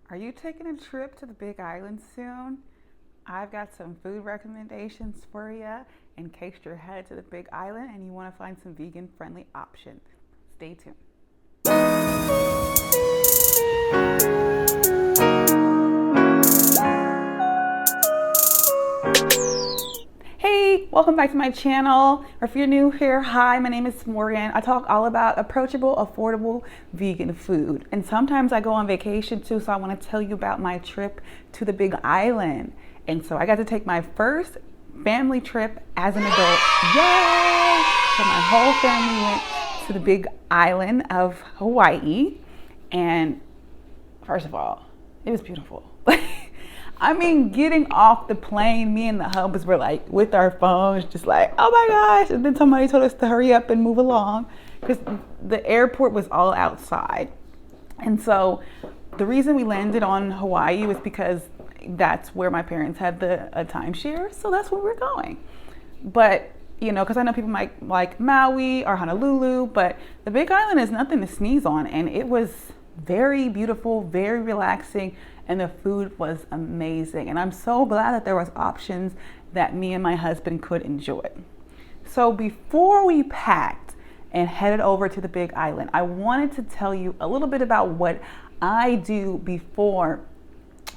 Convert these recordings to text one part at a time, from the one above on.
Are you taking a trip to the Big Island soon? I've got some food recommendations for you in case you're headed to the Big Island and you want to find some vegan friendly options. Stay tuned. Hey, welcome back to my channel. Or if you're new here, hi, my name is Morgane. I talk all about approachable, affordable vegan food. And sometimes I go on vacation too, so I want to tell you about my trip to the Big Island. And so I got to take my first family trip as an adult. Yay! So my whole family went to the Big Island of Hawaii. And first of all, it was beautiful. I mean, getting off the plane, me and the hubs were like with our phones, just like, oh my gosh. And then somebody told us to hurry up and move along because the airport was all outside. And so the reason we landed on Hawaii was because that's where my parents had a timeshare. So that's where we're going. But, you know, because I know people might like Maui or Honolulu, but the Big Island is nothing to sneeze on. And it was very beautiful, very relaxing. And the food was amazing. And I'm so glad that there was options that me and my husband could enjoy. So before we packed and headed over to the Big Island, I wanted to tell you a little bit about what I do before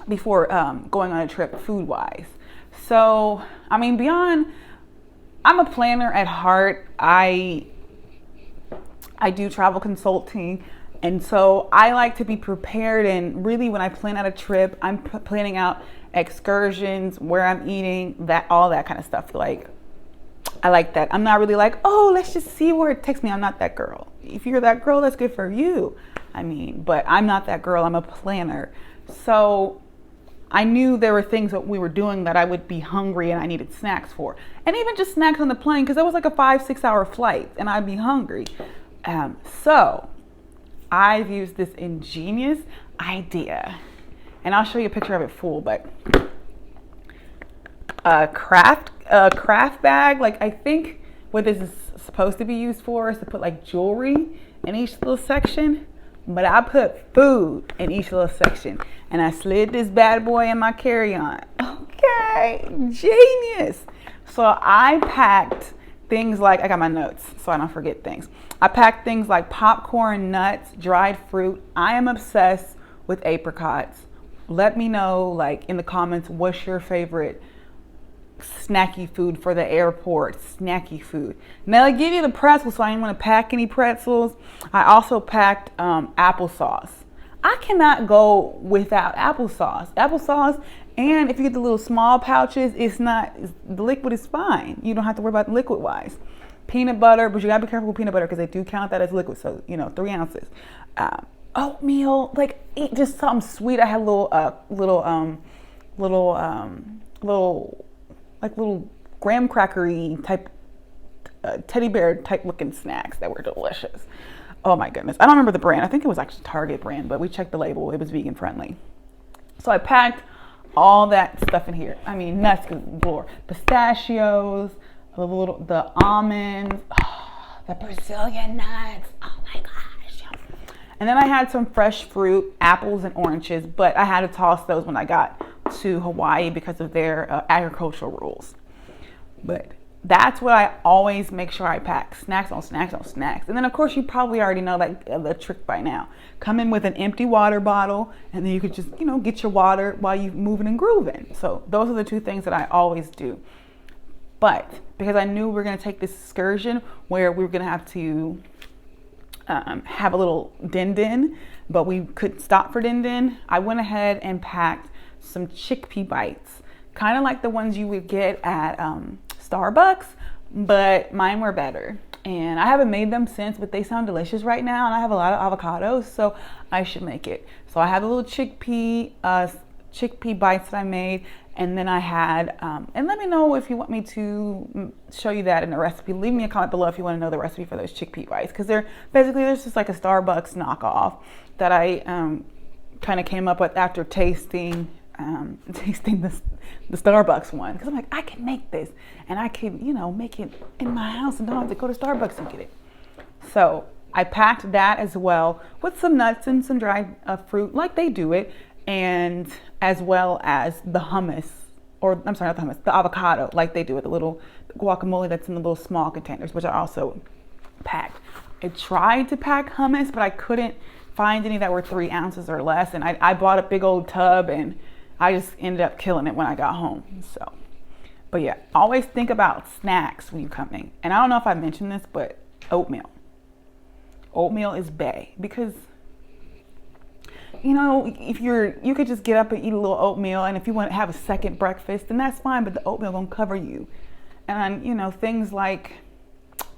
going on a trip food-wise. So, I mean, I'm a planner at heart. I do travel consulting. And so I like to be prepared, and really when I plan out a trip, I'm planning out excursions, where I'm eating, all that kind of stuff. Like, I like that. I'm not really like, oh, let's just see where it takes me. I'm not that girl. If you're that girl, that's good for you. I mean, but I'm not that girl. I'm a planner. So I knew there were things that we were doing that I would be hungry and I needed snacks for. And even just snacks on the plane, because it was like a 5-6 hour flight and I'd be hungry. So I've used this ingenious idea, and I'll show you a picture of it full, but a craft bag. Like, I think what this is supposed to be used for is to put like jewelry in each little section, but I put food in each little section, and I slid this bad boy in my carry-on. Okay, genius. So I packed things like, I got my notes so I don't forget things. I packed things like popcorn, nuts, dried fruit. I am obsessed with apricots. Let me know, like, in the comments, what's your favorite snacky food for the airport? Snacky food. Now I give you the pretzels, so I didn't want to pack any pretzels. I also packed applesauce. I cannot go without applesauce. Applesauce, and if you get the little small pouches, the liquid is fine. You don't have to worry about liquid wise. Peanut butter, but you gotta be careful with peanut butter because they do count that as liquid. So, 3 ounces. Oatmeal, like, eat just something sweet. I had little graham crackery type, teddy bear type looking snacks that were delicious. Oh my goodness. I don't remember the brand. I think it was actually Target brand, but we checked the label. It was vegan friendly. So I packed all that stuff in here. I mean, nuts galore. Pistachios, the almonds, the Brazilian nuts. Oh my gosh. And then I had some fresh fruit, apples and oranges, but I had to toss those when I got to Hawaii because of their agricultural rules. But that's what I always make sure I pack. Snacks on snacks on snacks. And then, of course, you probably already know the trick by now. Come in with an empty water bottle, and then you could just, get your water while you're moving and grooving. So those are the two things that I always do. But because I knew we were going to take this excursion where we were going to have to have a little din-din, but we couldn't stop for din-din, I went ahead and packed some chickpea bites, kind of like the ones you would get at Starbucks, but mine were better. And I haven't made them since, but they sound delicious right now, and I have a lot of avocados, so I should make it. So I have a little chickpea bites that I made, and then I had, and let me know if you want me to show you that in the recipe. Leave me a comment below if you want to know the recipe for those chickpea bites, because there's just like a Starbucks knockoff that I kind of came up with after tasting the Starbucks one, because I'm like, I can make this, and I can, make it in my house and don't have to go to Starbucks and get it. So I packed that as well with some nuts and some dried fruit, like they do it, and as well as the hummus, or I'm sorry, not the hummus, the avocado, like they do with the little guacamole that's in the little small containers, which are also packed. I tried to pack hummus, but I couldn't find any that were 3 ounces or less. And I bought a big old tub, and I just ended up killing it when I got home. So, but yeah, always think about snacks when you're coming. And I don't know if I mentioned this, but oatmeal. Oatmeal is bae, because you know, if you could just get up and eat a little oatmeal, and if you want to have a second breakfast, then that's fine, but the oatmeal gonna cover you. And you know, things like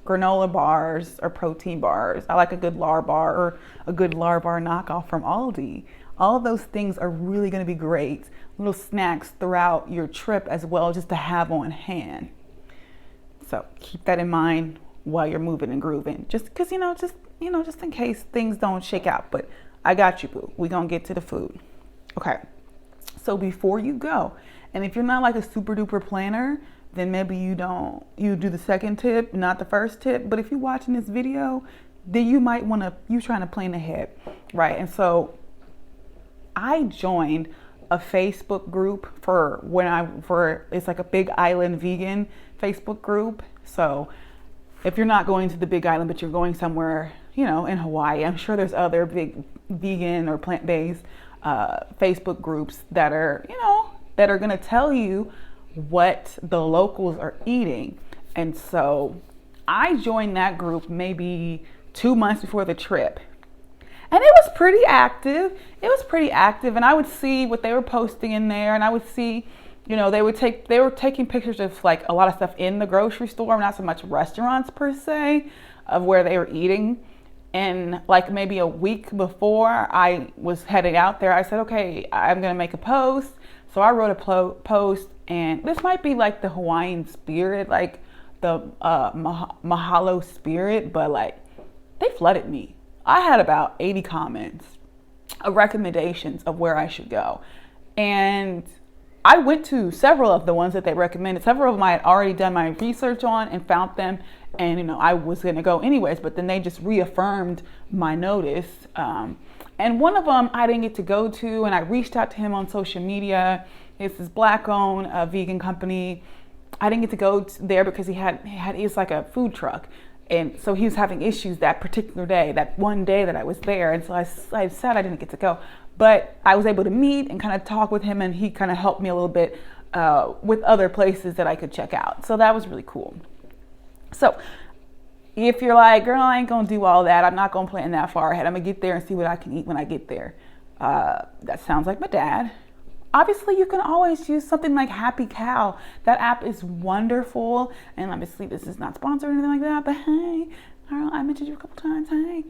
granola bars or protein bars. I like a good lar bar or a good lar bar knockoff from Aldi. All of those things are really going to be great little snacks throughout your trip as well, just to have on hand. So keep that in mind while you're moving and grooving, just because, just in case things don't shake out. But I got you, boo. We're going to get to the food. Okay. So before you go, and if you're not like a super duper planner, then maybe you do the second tip, not the first tip. But if you're watching this video, then you might want to, you trying to plan ahead, right? And so I joined a Facebook group for it's like a Big Island vegan Facebook group. So if you're not going to the Big Island, but you're going somewhere, in Hawaii, I'm sure there's other big vegan or plant-based Facebook groups that are going to tell you what the locals are eating. And so I joined that group maybe 2 months before the trip, and it was pretty active. And I would see what they were posting in there, and I would see, they were taking pictures of like a lot of stuff in the grocery store, not so much restaurants per se, of where they were eating. And like maybe a week before I was heading out there, I said, okay, I'm gonna make a post. So I wrote a post, and this might be like the Hawaiian spirit, like the mahalo spirit, but like they flooded me. I had about 80 comments of recommendations of where I should go. And I went to several of the ones that they recommended. Several of them I had already done my research on and found them. And, I was going to go anyways, but then they just reaffirmed my notice. And one of them I didn't get to go to, and I reached out to him on social media. It's this black-owned vegan company. I didn't get to go there because he's like a food truck. And so he was having issues that particular day, that one day that I was there. And so I said I didn't get to go. But I was able to meet and kind of talk with him, and he kind of helped me a little bit with other places that I could check out. So that was really cool. So if you're like, girl, I ain't going to do all that, I'm not going to plan that far ahead, I'm going to get there and see what I can eat when I get there. That sounds like my dad. Obviously, you can always use something like Happy Cow. That app is wonderful. And obviously, this is not sponsored or anything like that. But hey, I mentioned you a couple times. Hey,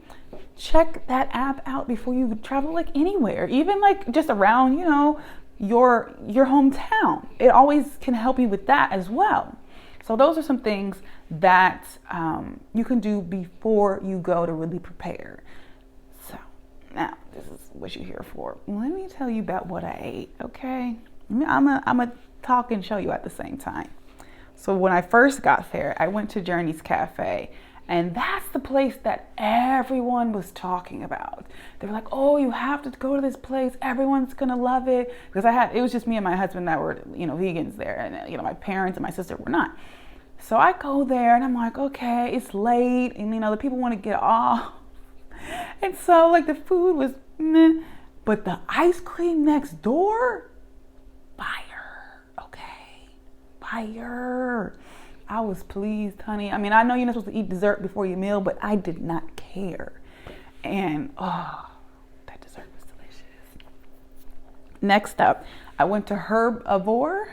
check that app out before you travel like anywhere. Even like just around, your hometown. It always can help you with that as well. So those are some things that you can do before you go to really prepare. So now this is what you're here for. Let me tell you about what I ate, okay? I'm a talk and show you at the same time. So when I first got there, I went to Journey's Cafe, and that's the place that everyone was talking about. They were like, oh, you have to go to this place. Everyone's gonna love it. Because it was just me and my husband that were, vegans there, and my parents and my sister were not. So I go there and I'm like, okay, it's late, and the people want to get off. And so like the food was meh, but the ice cream next door, fire, okay, fire. I was pleased, honey. I mean, I know you're not supposed to eat dessert before your meal, but I did not care. And that dessert was delicious. Next up, I went to Herbivore,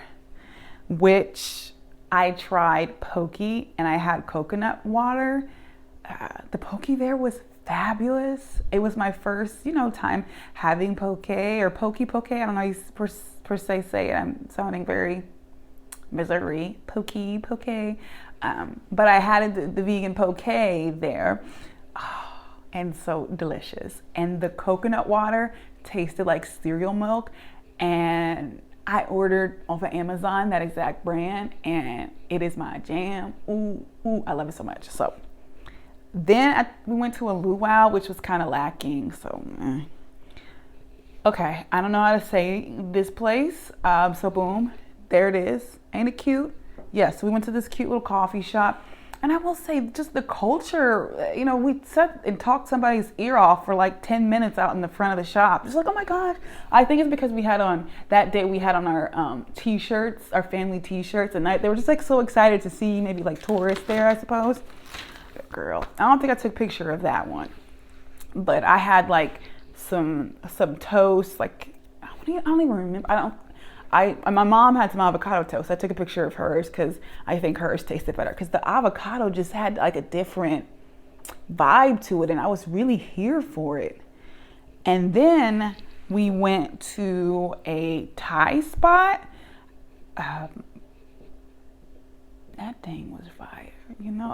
which I tried poke, and I had coconut water. The poke there was fabulous. It was my first, time having poke or poke. I don't know how you per se say it. I'm sounding very Missouri. Poke. But I had the vegan poke there. Oh, and so delicious. And the coconut water tasted like cereal milk. And I ordered off of Amazon that exact brand, and it is my jam. Ooh, I love it so much. So then we went to a luau, which was kind of lacking. So Okay, I don't know how to say this place. So boom, there it is. Ain't it cute? Yes, we went to this cute little coffee shop. And I will say, just the culture, we sat and talked somebody's ear off for like 10 minutes out in the front of the shop. Just like, oh my gosh. I think it's because that day we had on our t-shirts, our family t-shirts, and they were just like so excited to see maybe like tourists there, I suppose. Girl, I don't think I took a picture of that one. But I had like some toast, like, I don't even remember. My mom had some avocado toast. I took a picture of hers because I think hers tasted better because the avocado just had like a different vibe to it, and I was really here for it. And then we went to a Thai spot. That thing was fire.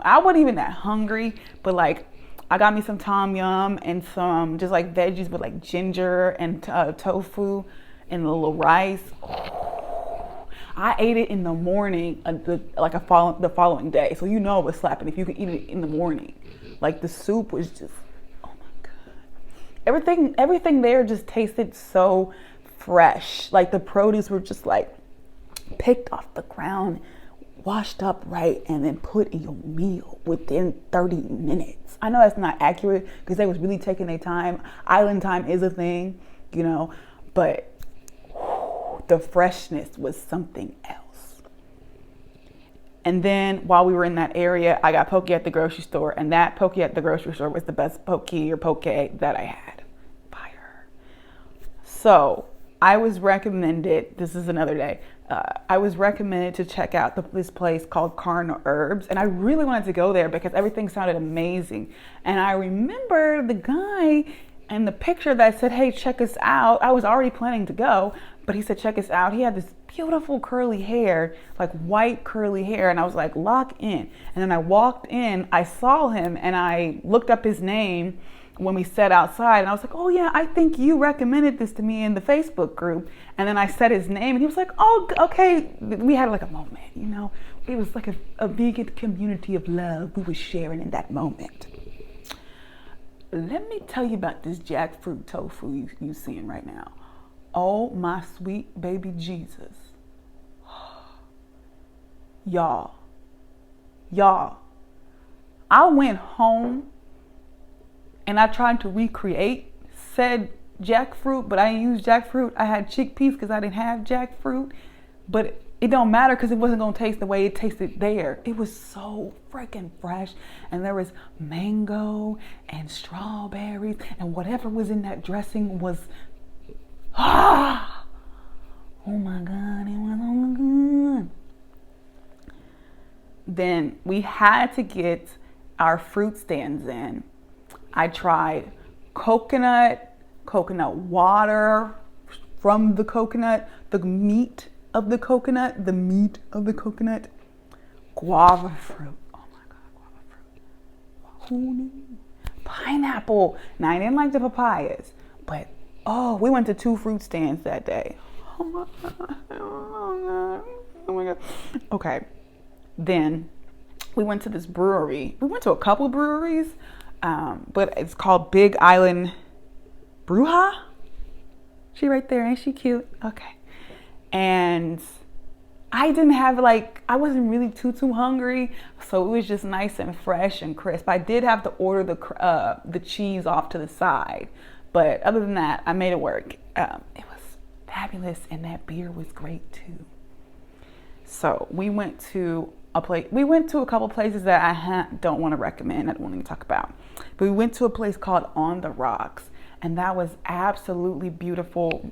I wasn't even that hungry, but like I got me some tom yum and some just like veggies with like ginger and tofu and a little rice. I ate it in the morning, the following day. So it was slapping if you could eat it in the morning. Like the soup was just, oh my God. Everything there just tasted so fresh. Like the produce were just like picked off the ground, washed up right, and then put in your meal within 30 minutes. I know that's not accurate because they was really taking their time. Island time is a thing, but the freshness was something else. And then while we were in that area, I got poke at the grocery store, and that poke at the grocery store was the best poke that I had. Fire. So I was recommended, this is another day, I was recommended to check out this place called Cardinal Herbs, and I really wanted to go there because everything sounded amazing. And I remember the guy and the picture that said, hey, check us out. I was already planning to go, but he said, check us out. He had this beautiful curly hair, like white curly hair. And I was like, lock in. And then I walked in, I saw him, and I looked up his name when we sat outside. And I was like, oh yeah, I think you recommended this to me in the Facebook group. And then I said his name, and he was like, oh, okay. We had like a moment, It was like a vegan community of love we were sharing in that moment. Let me tell you about this jackfruit tofu you seeing right now. Oh my sweet baby Jesus. Y'all, I went home and I tried to recreate said jackfruit, but I didn't use jackfruit. I had chickpeas because I didn't have jackfruit, but it don't matter because it wasn't going to taste the way it tasted there. It was so freaking fresh. And there was mango and strawberries and whatever was in that dressing was, oh my God, it was so good. Then we had to get our fruit stands in. I tried coconut water from the coconut, the meat of the coconut, guava fruit. Oh my God, guava fruit. Who knew? Pineapple. Now I didn't like the papayas, but we went to 2 fruit stands that day. Oh my God. Oh my God. Okay. Then we went to this brewery. We went to a couple breweries, but it's called Big Island BREWHAUS. She right there, ain't she cute? Okay. And I didn't have I wasn't really too hungry, so it was just nice and fresh and crisp. I did have to order the cheese off to the side, but other than that, I made it work. It was fabulous, and that beer was great too. So we went to a couple places that I don't want to recommend. I don't want to talk about, but we went to a place called On the Rocks, and that was absolutely beautiful.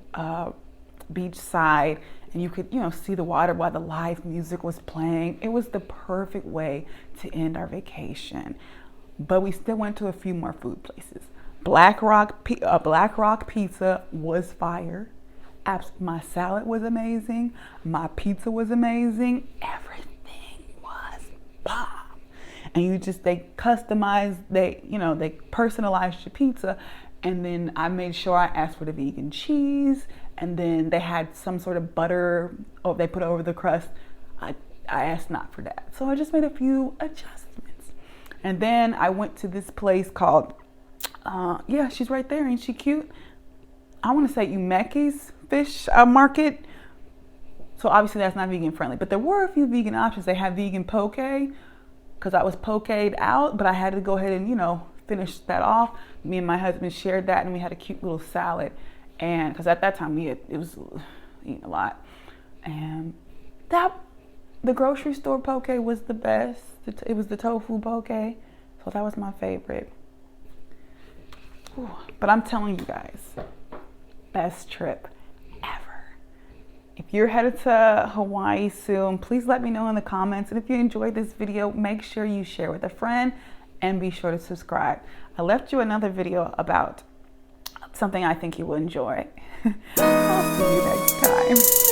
Beachside, and you could see the water while the live music was playing. It was the perfect way to end our vacation. But we still went to a few more food places. Black Rock Pizza was fire. My salad was amazing. My pizza was amazing. Everything was bomb. And they customized, they personalized your pizza. And then I made sure I asked for the vegan cheese. And then they had some sort of butter they put over the crust. I asked not for that. So I just made a few adjustments. And then I went to this place called, she's right there. Ain't she cute? I want to say UMEKE'S fish market. So obviously that's not vegan friendly, but there were a few vegan options. They had vegan poke because I was poke'd out, but I had to go ahead and, you know, finish that off. Me and my husband shared that, and we had a cute little salad. And because at that time it was eating a lot, and the grocery store poke was the best. It was the tofu poke, so that was my favorite. Whew. But I'm telling you guys, best trip ever. If you're headed to Hawaii soon, please let me know in the comments. And if you enjoyed this video, make sure you share with a friend and be sure to subscribe. I left you another video about something I think you will enjoy. I'll see you next time.